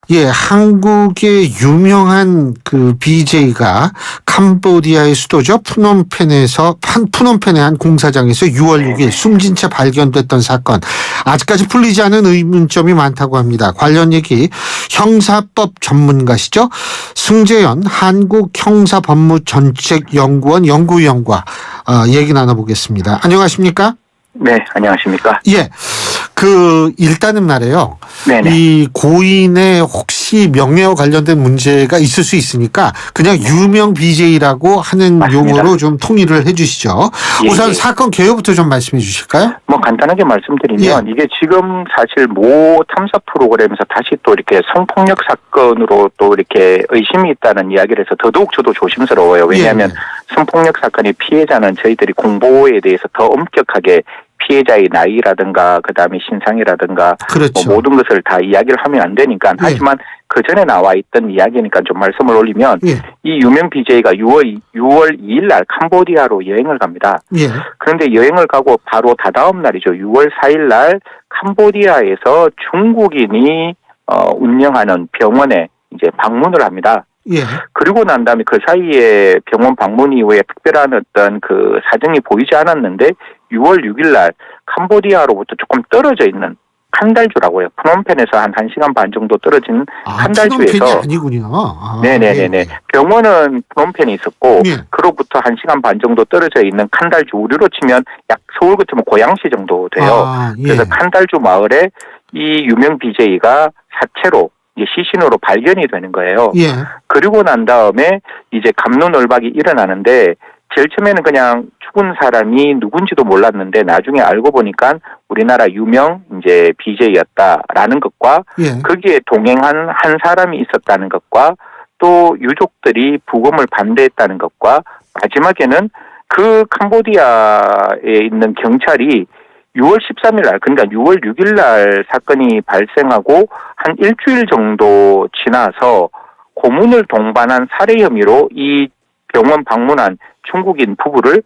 예, 한국의 유명한 그 BJ가 캄보디아의 수도죠. 푸놈펜의 한 공사장에서 6월 6일 숨진 채 발견됐던 사건. 아직까지 풀리지 않은 의문점이 많다고 합니다. 관련 얘기 형사법 전문가시죠. 승재현 한국형사법무정책연구원 연구위원과 얘기 나눠보겠습니다. 안녕하십니까? 네, 안녕하십니까? 예. 일단은 말이에요. 네네. 이 고인의 혹시 명예와 관련된 문제가 있을 수 있으니까 그냥 유명 BJ라고 하는 맞습니다. 용어로 좀 통일을 해 주시죠. 예, 우선 예. 사건 개요부터 좀 말씀해 주실까요? 뭐 간단하게 말씀드리면 예. 이게 지금 사실 모 탐사 프로그램에서 다시 또 이렇게 성폭력 사건으로 또 이렇게 의심이 있다는 이야기를 해서 더더욱 저도 조심스러워요. 왜냐하면 예. 성폭력 사건의 피해자는 저희들이 공보에 대해서 더 엄격하게 피해자의 나이라든가 그다음에 신상이라든가 그렇죠. 뭐 모든 것을 다 이야기를 하면 안 되니까 하지만 그 전에 나와 있던 이야기니까 좀 말씀을 올리면 예. 이 유명 BJ가 6월 2일 날 캄보디아로 여행을 갑니다. 예. 그런데 여행을 가고 바로 다다음 날이죠. 6월 4일 날 캄보디아에서 중국인이 운영하는 병원에 이제 방문을 합니다. 예. 그리고 난 다음에 그 사이에 병원 방문 이후에 특별한 어떤 그 사정이 보이지 않았는데 6월 6일 날 캄보디아로부터 조금 떨어져 있는 칸달주라고요. 프놈펜에서 한 1시간 반 정도 떨어진 칸달주에서. 프놈펜이 아니군요. 네네네네. 예. 병원은 프놈펜에 있었고 예. 그로부터 1시간 반 정도 떨어져 있는 칸달주, 우리로 치면 약 서울 같으면 고양시 정도 돼요. 예. 그래서 칸달주 마을에 이 유명 BJ가 사체로 시신으로 발견이 되는 거예요. 예. 그리고 난 다음에 이제 갑론을박이 일어나는데 제일 처음에는 그냥 죽은 사람이 누군지도 몰랐는데 나중에 알고 보니까 우리나라 유명 이제 BJ였다라는 것과 예. 거기에 동행한 한 사람이 있었다는 것과 또 유족들이 부검을 반대했다는 것과 마지막에는 그 캄보디아에 있는 경찰이 6월 13일 날, 그러니까 6월 6일 날 사건이 발생하고 한 일주일 정도 지나서 고문을 동반한 살해 혐의로 이 병원 방문한 중국인 부부를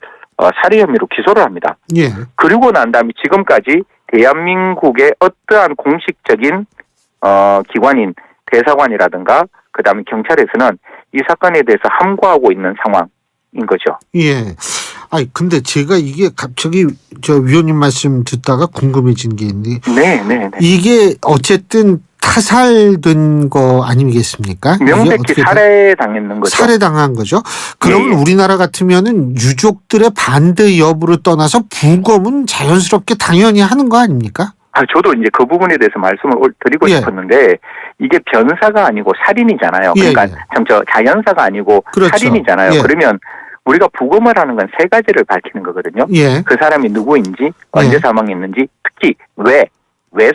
살해 혐의로 기소를 합니다. 예. 그리고 난 다음에 지금까지 대한민국의 어떠한 공식적인 기관인 대사관이라든가 그다음에 경찰에서는 이 사건에 대해서 함구하고 있는 상황인 거죠. 예. 아니 근데 제가 이게 갑자기 저 위원님 말씀 듣다가 궁금해진 게 있는데 네. 이게 어쨌든 타살된 거 아니겠습니까? 명백히 살해당했는 거죠. 살해당한 거죠. 그러면 예. 우리나라 같으면은 유족들의 반대 여부를 떠나서 부검은 자연스럽게 당연히 하는 거 아닙니까? 저도 이제 그 부분에 대해서 말씀을 드리고 예. 싶었는데 이게 변사가 아니고 살인이잖아요. 그러니까 참 자연사가 아니고 그렇죠. 살인이잖아요. 예. 그러면 우리가 부검을 하는 건 세 가지를 밝히는 거거든요. 예. 그 사람이 누구인지, 언제 예. 사망했는지, 특히 왜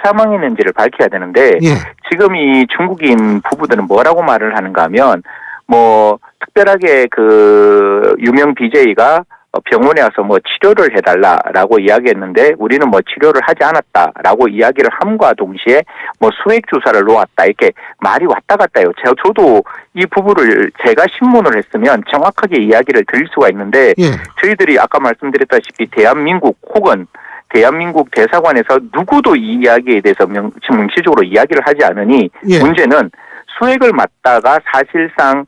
사망했는지를 밝혀야 되는데 예. 지금 이 중국인 부부들은 뭐라고 말을 하는가 하면 뭐 특별하게 그 유명 BJ가 병원에 와서 뭐 치료를 해달라라고 이야기했는데 우리는 뭐 치료를 하지 않았다라고 이야기를 함과 동시에 뭐 수액 주사를 놓았다 이렇게 말이 왔다 갔다 해요. 저도 이 부부를 제가 신문을 했으면 정확하게 이야기를 드릴 수가 있는데 예. 저희들이 아까 말씀드렸다시피 대한민국 혹은 대한민국 대사관에서 누구도 이 이야기에 대해서 명시적으로 이야기를 하지 않으니 예. 문제는 수액을 맞다가 사실상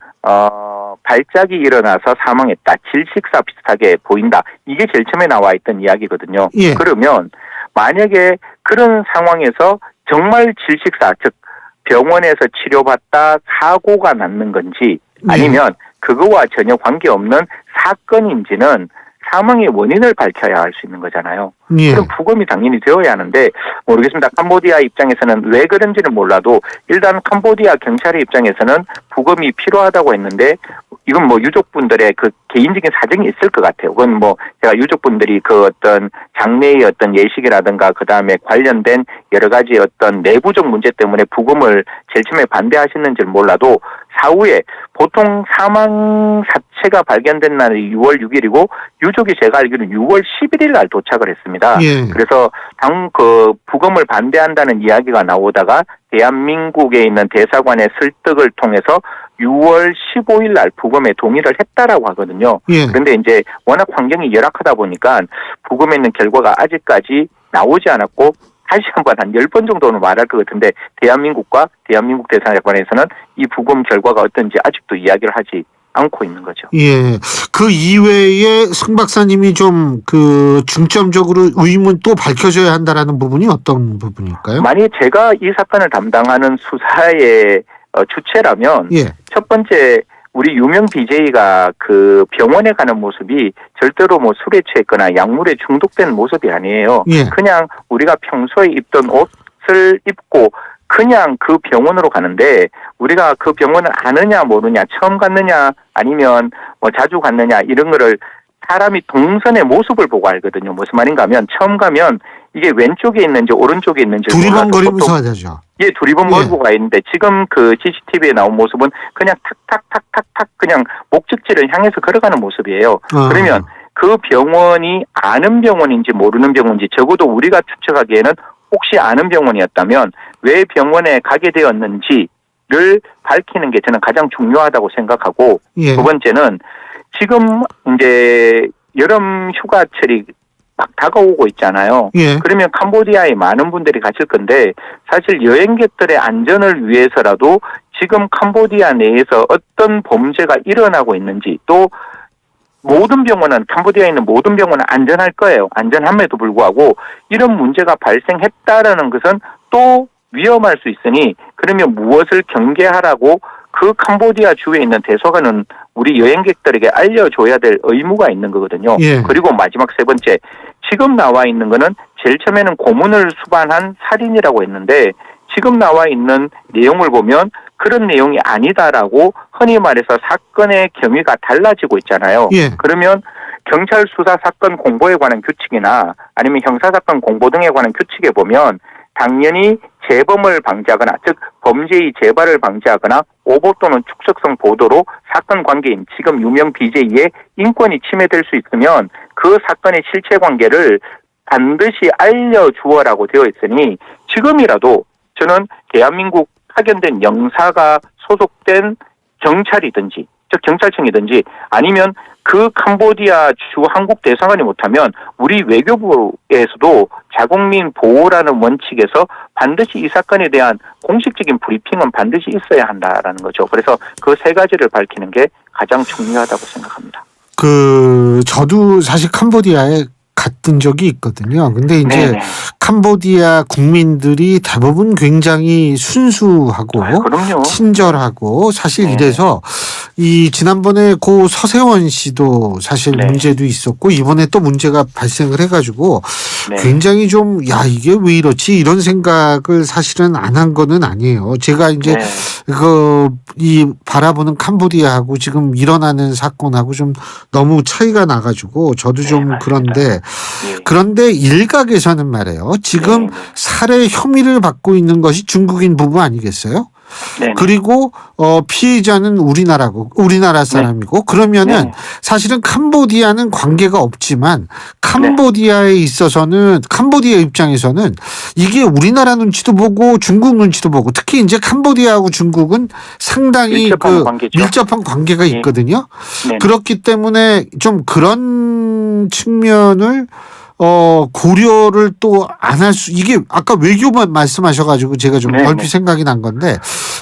발작이 일어나서 사망했다. 질식사 비슷하게 보인다. 이게 제일 처음에 나와 있던 이야기거든요. 예. 그러면 만약에 그런 상황에서 정말 질식사, 즉 병원에서 치료받다 사고가 났는 건지 아니면 그거와 전혀 관계없는 사건인지는 사망의 원인을 밝혀야 할 수 있는 거잖아요. 예. 그럼 부검이 당연히 되어야 하는데 모르겠습니다. 캄보디아 입장에서는 왜 그런지는 몰라도 일단 캄보디아 경찰의 입장에서는 부검이 필요하다고 했는데 이건 뭐 유족분들의 그 개인적인 사정이 있을 것 같아요. 그건 뭐 제가 유족분들이 그 어떤 장례의 어떤 예식이라든가 그 다음에 관련된 여러 가지 어떤 내부적 문제 때문에 부검을 제일 처음에 반대하셨는지는 몰라도 사후에 보통 사망 사체가 발견된 날이 6월 6일이고 유족이 제가 알기로는 6월 11일 날 도착을 했습니다. 예. 그래서 부검을 반대한다는 이야기가 나오다가 대한민국에 있는 대사관의 설득을 통해서 6월 15일 날 부검에 동의를 했다라고 하거든요. 예. 그런데 이제 워낙 환경이 열악하다 보니까 부검에 있는 결과가 아직까지 나오지 않았고 다시 한번 한 10번 정도는 말할 것 같은데 대한민국과 대한민국 대사관에서는 이 부검 결과가 어떤지 아직도 이야기를 하지 않고 있는 거죠. 예. 그 이외에 승 박사님이 좀 그 중점적으로 의문 또 밝혀져야 한다라는 부분이 어떤 부분일까요? 만약에 제가 이 사건을 담당하는 수사의 주체라면 예. 첫 번째 우리 유명 BJ가 그 병원에 가는 모습이 절대로 뭐 술에 취했거나 약물에 중독된 모습이 아니에요. 예. 그냥 우리가 평소에 입던 옷을 입고 그냥 그 병원으로 가는데 우리가 그 병원을 아느냐 모르냐, 처음 갔느냐 아니면 뭐 자주 갔느냐 이런 거를 사람이 동선의 모습을 보고 알거든요. 무슨 말인가 하면 처음 가면 이게 왼쪽에 있는지 오른쪽에 있는지 두리번거리면서 하죠. 예, 두리번거리고 가 있는데 지금 그 CCTV에 나온 모습은 그냥 탁탁탁탁탁 그냥 목적지를 향해서 걸어가는 모습이에요. 그러면 그 병원이 아는 병원인지 모르는 병원인지 적어도 우리가 추측하기에는 혹시 아는 병원이었다면 왜 병원에 가게 되었는지를 밝히는 게 저는 가장 중요하다고 생각하고 예. 두 번째는 지금 이제 여름 휴가철이 막 다가오고 있잖아요. 예. 그러면 캄보디아에 많은 분들이 가실 건데 사실 여행객들의 안전을 위해서라도 지금 캄보디아 내에서 어떤 범죄가 일어나고 있는지 또 모든 병원은 캄보디아에 있는 모든 병원은 안전할 거예요. 안전함에도 불구하고 이런 문제가 발생했다라는 것은 또 위험할 수 있으니 그러면 무엇을 경계하라고 그 캄보디아 주에 있는 대사관은 우리 여행객들에게 알려줘야 될 의무가 있는 거거든요. 예. 그리고 마지막 세 번째, 지금 나와 있는 거는 제일 처음에는 고문을 수반한 살인이라고 했는데 지금 나와 있는 내용을 보면 그런 내용이 아니다라고 흔히 말해서 사건의 경위가 달라지고 있잖아요. 예. 그러면 경찰 수사 사건 공보에 관한 규칙이나 아니면 형사사건 공보 등에 관한 규칙에 보면 당연히 재범을 방지하거나 즉 범죄의 재발을 방지하거나 오보 또는 축적성 보도로 사건 관계인 지금 유명 BJ의 인권이 침해될 수 있으면 그 사건의 실체관계를 반드시 알려주어라고 되어 있으니 지금이라도 저는 대한민국 파견된 영사가 소속된 경찰이든지 즉 경찰청이든지 아니면 그 캄보디아 주 한국 대사관이 못하면 우리 외교부에서도 자국민 보호라는 원칙에서 반드시 이 사건에 대한 공식적인 브리핑은 반드시 있어야 한다라는 거죠. 그래서 그 세 가지를 밝히는 게 가장 중요하다고 생각합니다. 저도 사실 캄보디아에 갔던 적이 있거든요. 근데 이제 네네. 캄보디아 국민들이 대부분 굉장히 순수하고 그럼요. 친절하고 사실 네. 이래서 이 지난번에 고 서세원 씨도 사실 네. 문제도 있었고 이번에 또 문제가 발생을 해가지고 네. 굉장히 좀 야 이게 왜 이렇지 이런 생각을 사실은 안 한 거는 아니에요. 제가 이제 네. 이 바라보는 캄보디아하고 지금 일어나는 사건하고 좀 너무 차이가 나가지고 저도 좀 맞습니다. 그런데 예. 그런데 일각에서는 말이에요. 지금 네. 살해 혐의를 받고 있는 것이 중국인 부부 아니겠어요? 네. 그리고 피해자는 우리나라 사람이고 그러면은 네. 사실은 캄보디아는 관계가 없지만 캄보디아에 있어서는 캄보디아 입장에서는 이게 우리나라 눈치도 보고 중국 눈치도 보고 특히 이제 캄보디아하고 중국은 상당히 밀접한 관계죠. 밀접한 관계가 있거든요. 네. 그렇기 때문에 좀 그런 측면을 고려를 또 안 할 이게 아까 외교만 말씀하셔가지고 제가 좀 네네. 얼핏 생각이 난 건데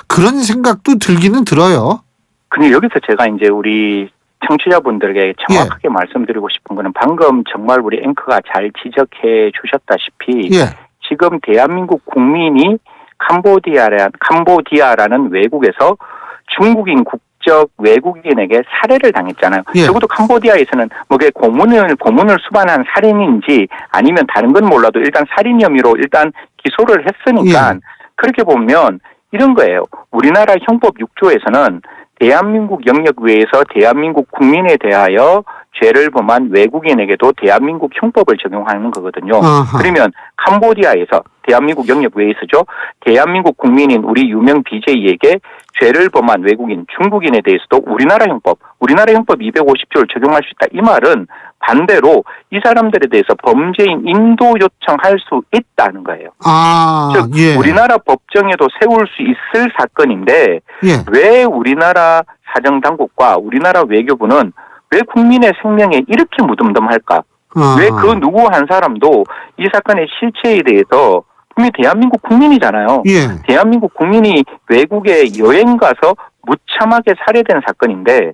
그런 생각도 들기는 들어요. 근데 여기서 제가 이제 우리 청취자분들에게 정확하게 말씀드리고 싶은 거는 방금 정말 우리 앵커가 잘 지적해 주셨다시피 예. 지금 대한민국 국민이 캄보디아라는 외국에서 중국인 국적 외국인에게 살해를 당했잖아요. 예. 적어도 캄보디아에서는 뭐 그게 고문을 수반한 살인인지 아니면 다른 건 몰라도 일단 살인 혐의로 일단 기소를 했으니까 예. 그렇게 보면 이런 거예요. 우리나라 형법 6조에서는 대한민국 영역 외에서 대한민국 국민에 대하여 죄를 범한 외국인에게도 대한민국 형법을 적용하는 거거든요. 아하. 그러면 캄보디아에서 대한민국 영역 외에서죠. 대한민국 국민인 우리 유명 BJ에게 죄를 범한 외국인, 중국인에 대해서도 우리나라 형법 250조를 적용할 수 있다. 이 말은 반대로 이 사람들에 대해서 범죄인 인도 요청할 수 있다는 거예요. 즉 예. 우리나라 법정에도 세울 수 있을 사건인데 예. 왜 우리나라 사정당국과 우리나라 외교부는 왜 국민의 생명에 이렇게 무덤덤할까? 왜 그 누구 한 사람도 이 사건의 실체에 대해서 분명히 대한민국 국민이잖아요. 예. 대한민국 국민이 외국에 여행 가서 무참하게 살해된 사건인데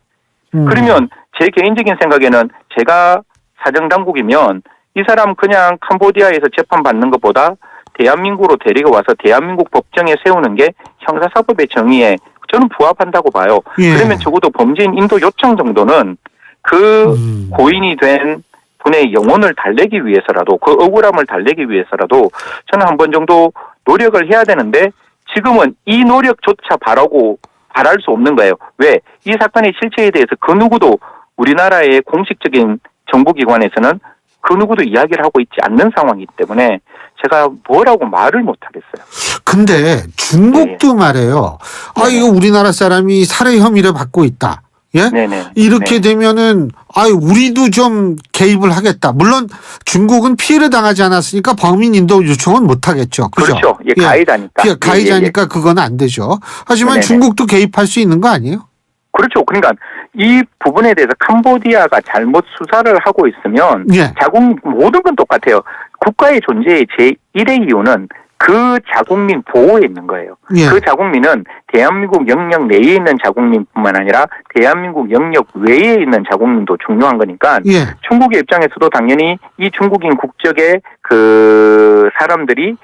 그러면 제 개인적인 생각에는 제가 사정당국이면 이 사람 그냥 캄보디아에서 재판받는 것보다 대한민국으로 데리고 와서 대한민국 법정에 세우는 게 형사사법의 정의에 저는 부합한다고 봐요. 예. 그러면 적어도 범죄인 인도 요청 정도는 그 고인이 된 분의 영혼을 달래기 위해서라도 그 억울함을 달래기 위해서라도 저는 한 번 정도 노력을 해야 되는데 지금은 이 노력조차 바랄 수 없는 거예요. 왜? 이 사건의 실체에 대해서 그 누구도 우리나라의 공식적인 정부기관에서는 그 누구도 이야기를 하고 있지 않는 상황이기 때문에 제가 뭐라고 말을 못 하겠어요. 근데 중국도 말해요. 아, 네네. 이거 우리나라 사람이 살해 혐의를 받고 있다. 예? 네네. 이렇게 네. 되면은, 우리도 좀 개입을 하겠다. 물론 중국은 피해를 당하지 않았으니까 범인 인도 요청은 못 하겠죠. 그죠? 그렇죠. 예, 가해자니까. 가해자니까 그건 안 되죠. 하지만 네네네. 중국도 개입할 수 있는 거 아니에요? 그렇죠. 그러니까 이 부분에 대해서 캄보디아가 잘못 수사를 하고 있으면 예. 자국 모든 건 똑같아요. 국가의 존재의 제1의 이유는 그 자국민 보호에 있는 거예요. 예. 그 자국민은 대한민국 영역 내에 있는 자국민뿐만 아니라 대한민국 영역 외에 있는 자국민도 중요한 거니까 예. 중국의 입장에서도 당연히 이 중국인 국적의 그 사람들이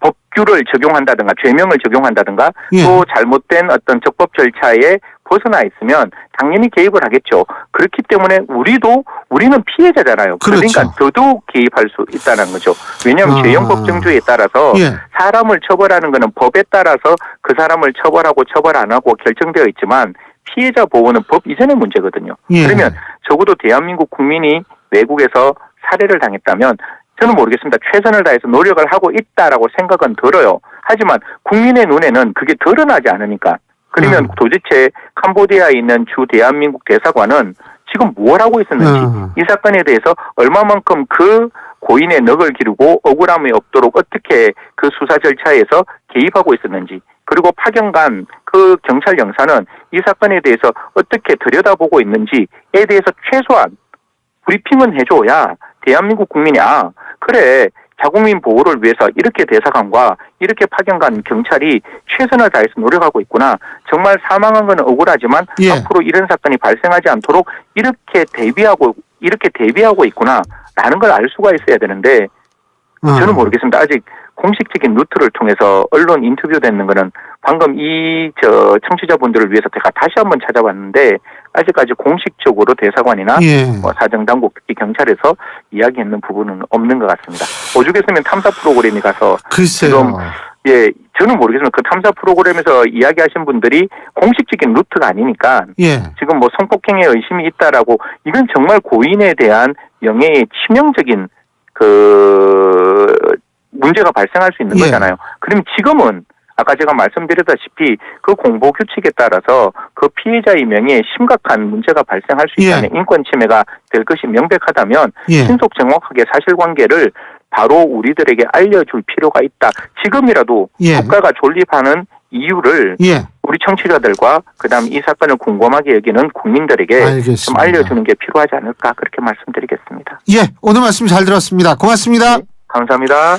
법규를 적용한다든가 죄명을 적용한다든가 예. 또 잘못된 어떤 적법 절차에 벗어나 있으면 당연히 개입을 하겠죠. 그렇기 때문에 우리는 피해자잖아요. 그렇죠. 그러니까 더더욱 개입할 수 있다는 거죠. 왜냐하면 죄형 법정주의에 따라서 예. 사람을 처벌하는 것은 법에 따라서 그 사람을 처벌하고 처벌 안 하고 결정되어 있지만 피해자 보호는 법 이전의 문제거든요. 예. 그러면 적어도 대한민국 국민이 외국에서 살해를 당했다면 저는 모르겠습니다. 최선을 다해서 노력을 하고 있다라고 생각은 들어요. 하지만 국민의 눈에는 그게 드러나지 않으니까. 그러면 도대체 캄보디아에 있는 주 대한민국 대사관은 지금 뭘 하고 있었는지 이 사건에 대해서 얼마만큼 그 고인의 넋을 기르고 억울함이 없도록 어떻게 그 수사 절차에서 개입하고 있었는지 그리고 파견간 그 경찰 영사는 이 사건에 대해서 어떻게 들여다보고 있는지에 대해서 최소한 브리핑은 해줘야 대한민국 국민이 그래 자국민 보호를 위해서 이렇게 대사관과 이렇게 파견간 경찰이 최선을 다해서 노력하고 있구나. 정말 사망한 건 억울하지만 예. 앞으로 이런 사건이 발생하지 않도록 이렇게 대비하고 있구나라는 걸 알 수가 있어야 되는데 저는 모르겠습니다. 아직 공식적인 루트를 통해서 언론 인터뷰되는 거는 방금 청취자분들을 위해서 제가 다시 한번 찾아봤는데 아직까지 공식적으로 대사관이나 예. 사정당국 특히 경찰에서 이야기했는 부분은 없는 것 같습니다. 오죽했으면 탐사 프로그램이 가서 글쎄요. 저는 모르겠지만 그 탐사 프로그램에서 이야기하신 분들이 공식적인 루트가 아니니까 예. 지금 성폭행에 의심이 있다라고 이건 정말 고인에 대한 명예의 치명적인 문제가 발생할 수 있는 예. 거잖아요. 그럼 지금은 아까 제가 말씀드렸다시피 그 공보 규칙에 따라서 그 피해자의 명예에 심각한 문제가 발생할 수 있다는 인권 침해가 될 것이 명백하다면 신속 정확하게 사실관계를 바로 우리들에게 알려줄 필요가 있다. 지금이라도 국가가 존립하는 이유를 우리 청취자들과 그다음 이 사건을 궁금하게 여기는 국민들에게 알겠습니다. 좀 알려주는 게 필요하지 않을까 그렇게 말씀드리겠습니다. 오늘 말씀 잘 들었습니다. 고맙습니다. 네, 감사합니다.